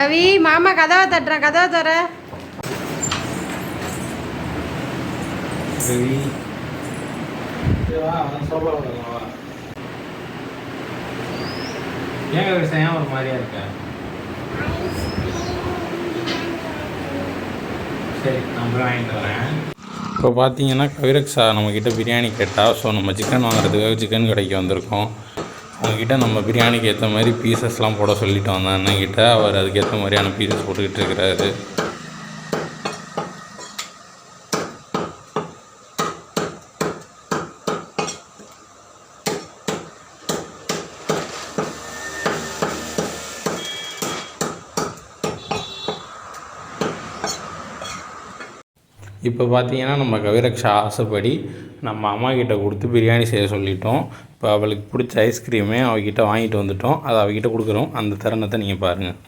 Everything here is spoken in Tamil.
ரவி மாமா கதவை தட்டுறேன், கதவை தர. ஏங்க விஷயம் ஒரு மாதிரியா இருக்க? சரி நான் போய் வாங்கிட்டு வரேன். இப்போ பார்த்தீங்கன்னா கவிரக்ஷா நம்மக்கிட்ட பிரியாணி கேட்டால், ஸோ நம்ம சிக்கன் வாங்குறதுக்காக சிக்கன் கடைக்கு வந்திருக்கோம். அவங்கக்கிட்ட நம்ம பிரியாணிக்கு ஏற்ற மாதிரி பீசஸ்லாம் போட சொல்லிட்டு வந்தேன் அண்ணன்கிட்ட. அவர் அதுக்கேற்ற மாதிரியான பீசஸ் போட்டுக்கிட்டு இருக்கிறாரு. இப்போ பார்த்தீங்கன்னா நம்ம கவிரக்ஷா ஆசைப்படி நம்ம அம்மாக்கிட்ட கொடுத்து பிரியாணி செய்ய சொல்லிட்டோம். இப்போ அவளுக்கு பிடிச்ச ஐஸ்கிரீமே அவகிட்ட வாங்கிட்டு வந்துட்டோம். அதை அவகிட்ட கொடுக்குறோம். அந்த தருணத்தை நீங்கள் பாருங்கள்.